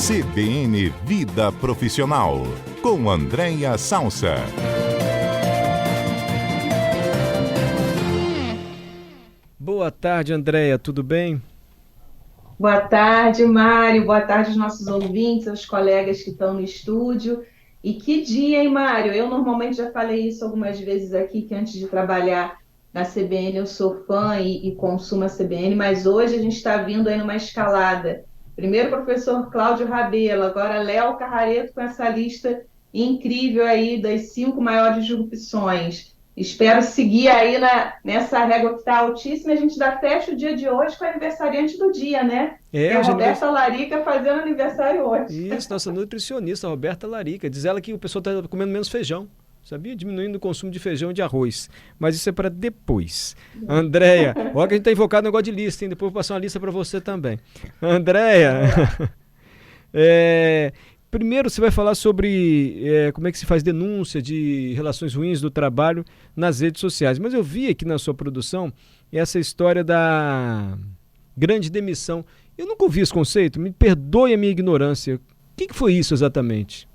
CBN Vida Profissional, com Andréia Salsa. Boa tarde, Andréia, tudo bem? Boa tarde, Mário. Boa tarde aos nossos ouvintes, aos colegas que estão no estúdio. E que dia, hein, Mário? Eu normalmente já falei isso algumas vezes aqui, que antes de trabalhar na CBN eu sou fã e consumo a CBN, mas hoje a gente está vindo aí numa escalada. Primeiro o professor Cláudio Rabelo, agora Léo Carrareto com essa lista incrível aí das 5 maiores disrupções. Espero seguir aí nessa régua que está altíssima. A gente ainda fecha o dia de hoje com o aniversariante do dia, né? Que é a Hoje Roberta Larica fazendo aniversário hoje. Isso, nossa nutricionista, Roberta Larica. Diz ela que o pessoal está comendo menos feijão, sabia? Diminuindo o consumo de feijão e de arroz. Mas isso é para depois. Andréia, olha que a gente está invocado no negócio de lista, hein? Depois eu vou passar uma lista para você também. Andréia, primeiro você vai falar sobre como é que se faz denúncia de relações ruins do trabalho nas redes sociais. Mas eu vi aqui na sua produção essa história da grande demissão. Eu nunca ouvi esse conceito, me perdoe a minha ignorância. O que foi isso exatamente?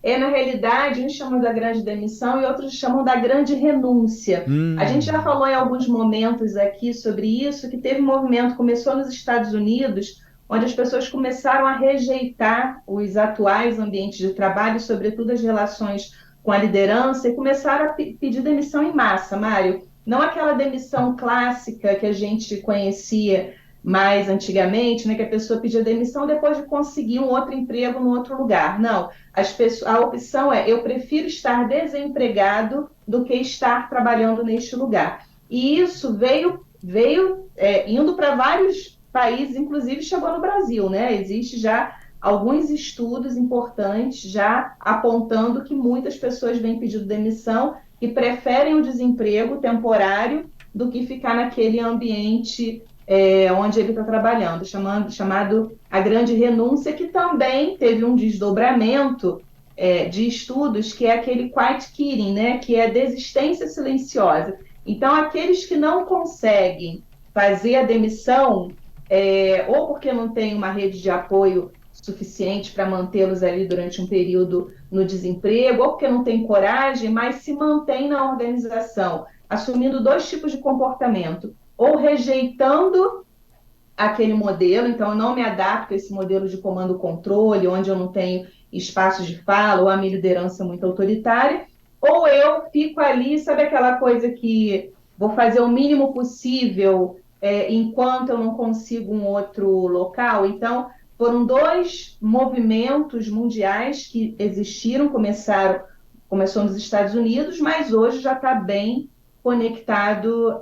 Na realidade, uns chamam da grande demissão e outros chamam da grande renúncia. A gente já falou em alguns momentos aqui sobre isso, que teve um movimento, começou nos Estados Unidos, onde as pessoas começaram a rejeitar os atuais ambientes de trabalho, sobretudo as relações com a liderança, e começaram a pedir demissão em massa, Mário. Não aquela demissão clássica que a gente conhecia mais antigamente, né, que a pessoa pedia demissão depois de conseguir um outro emprego no outro lugar. Não, a opção é: eu prefiro estar desempregado do que estar trabalhando neste lugar. E isso veio indo para vários países, inclusive chegou no Brasil, né? Existe já alguns estudos importantes já apontando que muitas pessoas vêm pedindo demissão e preferem o desemprego temporário do que ficar naquele ambiente onde ele está trabalhando, chamado a grande renúncia, que também teve um desdobramento de estudos, que é aquele quiet quitting, né? Que é a desistência silenciosa. Então, aqueles que não conseguem fazer a demissão, ou porque não tem uma rede de apoio suficiente para mantê-los ali durante um período no desemprego, ou porque não tem coragem, mas se mantém na organização, assumindo 2 tipos de comportamento: ou rejeitando aquele modelo, então eu não me adapto a esse modelo de comando-controle, onde eu não tenho espaços de fala, ou a minha liderança muito autoritária, ou eu fico ali, sabe aquela coisa que vou fazer o mínimo possível enquanto eu não consigo um outro local. Então, foram 2 movimentos mundiais que existiram, começou nos Estados Unidos, mas hoje já está bem conectado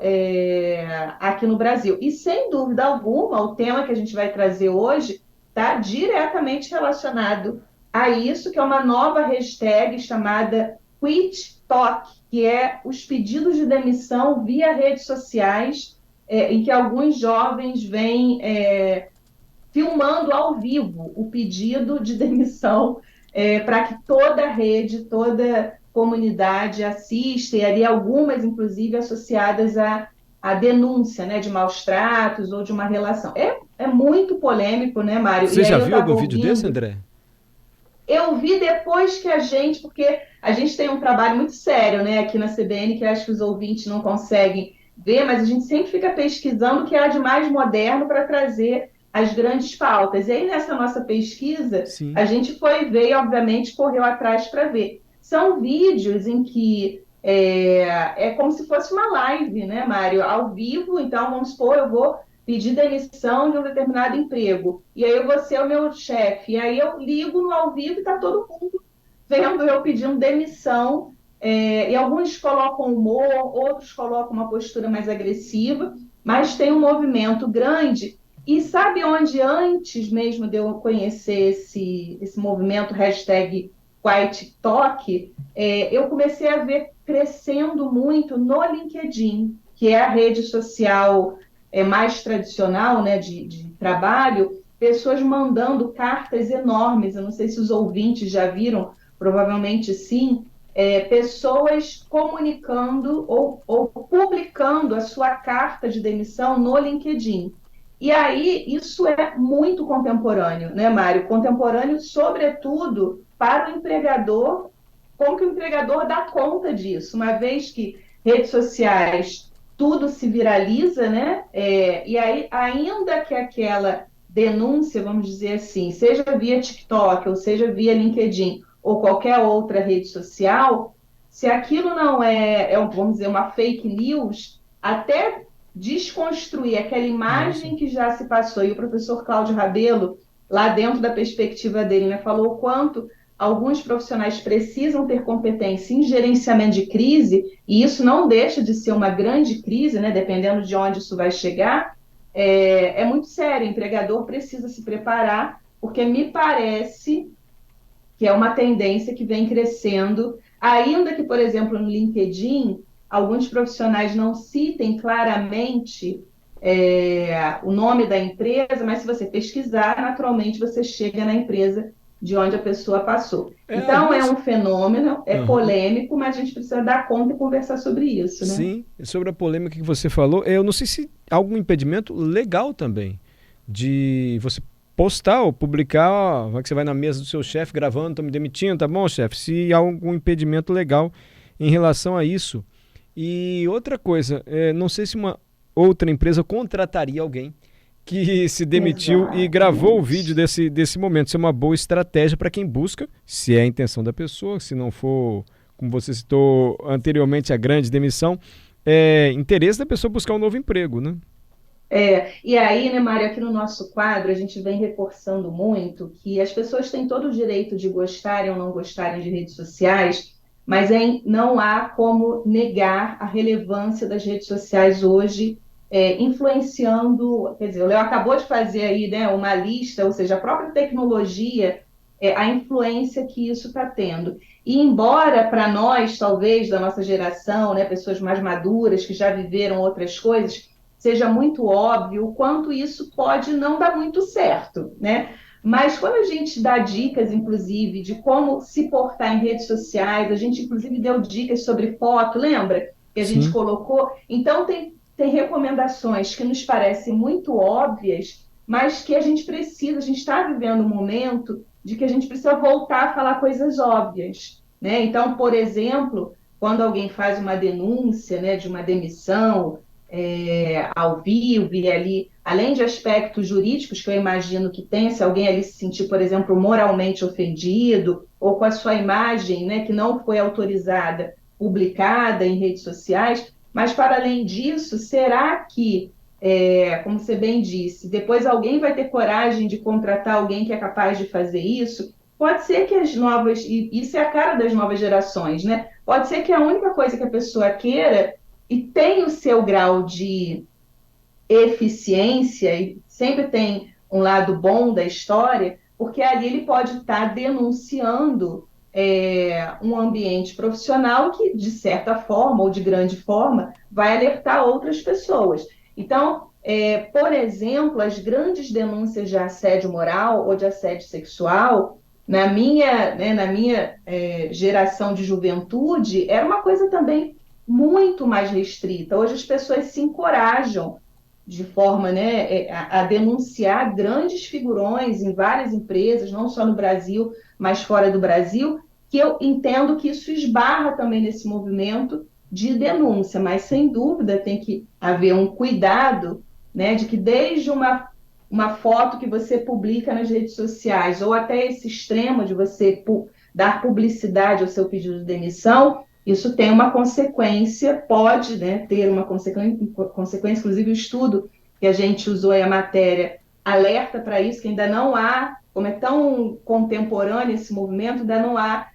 aqui no Brasil. E, sem dúvida alguma, o tema que a gente vai trazer hoje está diretamente relacionado a isso, que é uma nova hashtag chamada Quit Talk, que é os pedidos de demissão via redes sociais, em que alguns jovens vêm filmando ao vivo o pedido de demissão para que toda a rede, toda comunidade assista, e ali algumas, inclusive, associadas à denúncia, né, de maus tratos ou de uma relação. É muito polêmico, né, Mário? Você já viu algum vídeo desse, André? Eu vi depois que porque a gente tem um trabalho muito sério, né, aqui na CBN, que acho que os ouvintes não conseguem ver, mas a gente sempre fica pesquisando o que há de mais moderno para trazer as grandes pautas. E aí, nessa nossa pesquisa, Sim, a gente foi ver e, obviamente, correu atrás para ver. São vídeos em que é como se fosse uma live, né, Mário? Ao vivo. Então, vamos supor, eu vou pedir demissão de um determinado emprego. E aí, eu vou ser o meu chefe. E aí, eu ligo no ao vivo e está todo mundo vendo eu pedindo demissão. E alguns colocam humor, outros colocam uma postura mais agressiva, mas tem um movimento grande. E sabe onde, antes mesmo de eu conhecer esse movimento hashtag #QuitTalk, eu comecei a ver crescendo muito no LinkedIn, que é a rede social mais tradicional, né, de trabalho, pessoas mandando cartas enormes. Eu não sei se os ouvintes já viram, provavelmente sim, pessoas comunicando ou publicando a sua carta de demissão no LinkedIn. E aí, isso é muito contemporâneo, né, Mário? Contemporâneo, sobretudo, para o empregador, como que o empregador dá conta disso, uma vez que redes sociais, tudo se viraliza, né? E aí, ainda que aquela denúncia, vamos dizer assim, seja via TikTok, ou seja via LinkedIn, ou qualquer outra rede social, se aquilo não vamos dizer, uma fake news, até desconstruir aquela Nossa. imagem que já se passou. E o professor Cláudio Rabelo, lá dentro da perspectiva dele, né, falou o quanto alguns profissionais precisam ter competência em gerenciamento de crise, e isso não deixa de ser uma grande crise, né, dependendo de onde isso vai chegar, é muito sério. O empregador precisa se preparar, porque me parece que é uma tendência que vem crescendo, ainda que, por exemplo, no LinkedIn, alguns profissionais não citem claramente o nome da empresa, mas se você pesquisar, naturalmente você chega na empresa de onde a pessoa passou. Então, é Algumas. um fenômeno, é Aham. polêmico, mas a gente precisa dar conta e conversar sobre isso, né? Sim, sobre a polêmica que você falou, eu não sei se há algum impedimento legal também de você postar ou publicar, ó, vai que você vai na mesa do seu chefe gravando, tô me demitindo, tá bom, chefe? Se há algum impedimento legal em relação a isso. E outra coisa, não sei se uma outra empresa contrataria alguém que se demitiu e gravou o vídeo Exatamente. desse momento. Isso é uma boa estratégia para quem busca, se é a intenção da pessoa, se não for, como você citou anteriormente, a grande demissão, interesse da pessoa buscar um novo emprego, né? E aí, né, Mário, aqui no nosso quadro, a gente vem reforçando muito que as pessoas têm todo o direito de gostarem ou não gostarem de redes sociais, mas não há como negar a relevância das redes sociais hoje, influenciando. Quer dizer, o Léo acabou de fazer aí, né, uma lista, ou seja, a própria tecnologia, a influência que isso está tendo. E embora para nós, talvez, da nossa geração, né, pessoas mais maduras que já viveram outras coisas, seja muito óbvio o quanto isso pode não dar muito certo, né? Mas quando a gente dá dicas, inclusive, de como se portar em redes sociais, a gente, inclusive, deu dicas sobre foto, lembra? Que a gente Sim. colocou. Então, tem recomendações que nos parecem muito óbvias, mas que a gente está vivendo um momento de que a gente precisa voltar a falar coisas óbvias, né? Então, por exemplo, quando alguém faz uma denúncia, né, de uma demissão, ao vivo e ali, além de aspectos jurídicos que eu imagino que tem, se alguém ali se sentir, por exemplo, moralmente ofendido ou com a sua imagem, né, que não foi autorizada, publicada em redes sociais, mas para além disso, será que, como você bem disse, depois alguém vai ter coragem de contratar alguém que é capaz de fazer isso? Pode ser que as novas, e isso é a cara das novas gerações, né? Pode ser que a única coisa que a pessoa queira e tem o seu grau de eficiência, e sempre tem um lado bom da história, porque ali ele pode estar denunciando um ambiente profissional que, de certa forma ou de grande forma, vai alertar outras pessoas. Então, por exemplo, as grandes denúncias de assédio moral ou de assédio sexual, na minha geração de juventude, era uma coisa também muito mais restrita. Hoje as pessoas se encorajam de forma, né, a denunciar grandes figurões em várias empresas, não só no Brasil, mas fora do Brasil, que eu entendo que isso esbarra também nesse movimento de denúncia, mas sem dúvida tem que haver um cuidado, né, de que desde uma foto que você publica nas redes sociais, ou até esse extremo de você dar publicidade ao seu pedido de demissão, isso tem uma consequência, pode, né, ter uma consequência, inclusive o estudo que a gente usou aí, a matéria, alerta para isso, que ainda não há, como é tão contemporâneo esse movimento, ainda não há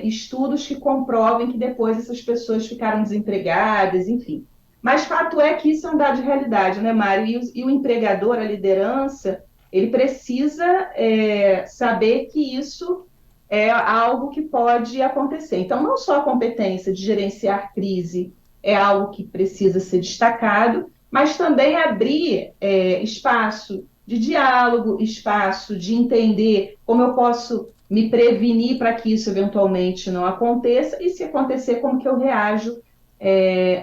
estudos que comprovem que depois essas pessoas ficaram desempregadas, enfim. Mas fato é que isso é um dado de realidade, né, Mário? E o empregador, a liderança, ele precisa saber que isso é algo que pode acontecer. Então, não só a competência de gerenciar crise é algo que precisa ser destacado, mas também abrir espaço de diálogo, espaço de entender como eu posso me prevenir para que isso eventualmente não aconteça, e se acontecer, como que eu reajo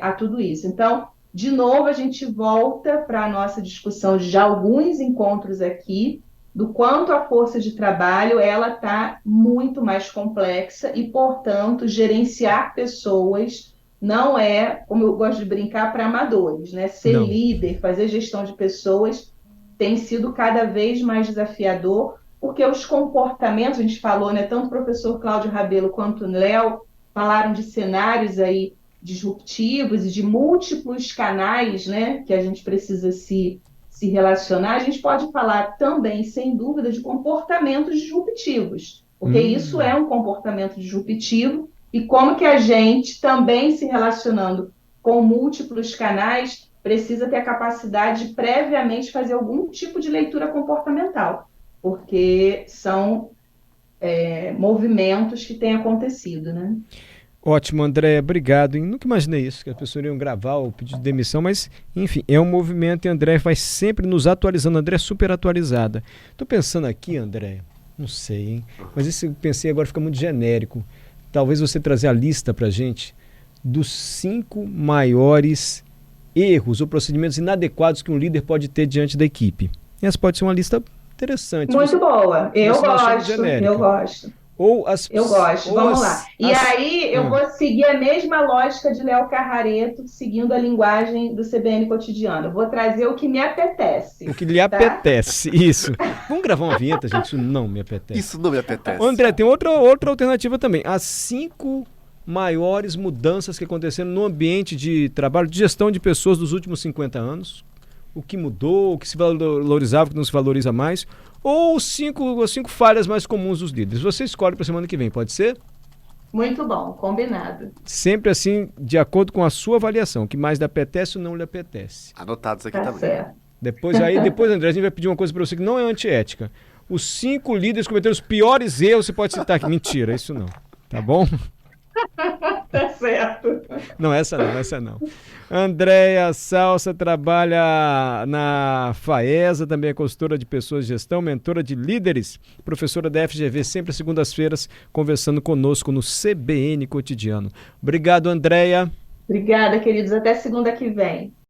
a tudo isso. Então, De novo, a gente volta para a nossa discussão de já alguns encontros aqui, do quanto a força de trabalho ela está muito mais complexa e, portanto, gerenciar pessoas não é, como eu gosto de brincar, para amadores, né? Ser Não. líder, fazer gestão de pessoas tem sido cada vez mais desafiador, porque os comportamentos, a gente falou, né? Tanto o professor Cláudio Rabelo quanto o Léo falaram de cenários aí disruptivos e de múltiplos canais, né, que a gente precisa se relacionar. A gente pode falar também, sem dúvida, de comportamentos disruptivos, porque isso é um comportamento disruptivo e como que a gente, também se relacionando com múltiplos canais, precisa ter a capacidade de previamente fazer algum tipo de leitura comportamental, porque são movimentos que têm acontecido, né? Ótimo, André, obrigado. Nunca imaginei isso, que as pessoas iriam gravar o pedido de demissão, mas, enfim, é um movimento e André vai sempre nos atualizando. André é super atualizada. Estou pensando aqui, André, não sei, hein? Mas esse eu pensei agora fica muito genérico. Talvez você trazer a lista para a gente dos 5 maiores erros ou procedimentos inadequados que um líder pode ter diante da equipe. Essa pode ser uma lista interessante. Muito boa. Eu gosto. Eu gosto. Vamos lá. E aí eu vou seguir a mesma lógica de Léo Carrareto, seguindo a linguagem do CBN Cotidiano. Eu vou trazer o que me apetece. O que lhe apetece, isso. Vamos gravar uma vinheta, gente? Isso não me apetece. Isso não me apetece. André, tem outra alternativa também. As 5 maiores mudanças que aconteceram no ambiente de trabalho, de gestão de pessoas dos últimos 50 anos. O que mudou, o que se valorizava, o que não se valoriza mais, ou as 5 falhas mais comuns dos líderes. Você escolhe para a semana que vem, pode ser? Muito bom, combinado. Sempre assim, de acordo com a sua avaliação, o que mais lhe apetece ou não lhe apetece. Anotados aqui Tá também. certo. Depois, André, a gente vai pedir uma coisa para você que não é antiética. Os 5 líderes cometeram os piores erros, você pode citar aqui. Mentira, isso não. Tá bom? Tá certo. Não, essa não. Andréia Salsa trabalha na FAESA, também é consultora de pessoas de gestão, mentora de líderes, professora da FGV, sempre às segundas-feiras, conversando conosco no CBN Cotidiano. Obrigado, Andréia. Obrigada, queridos. Até segunda que vem.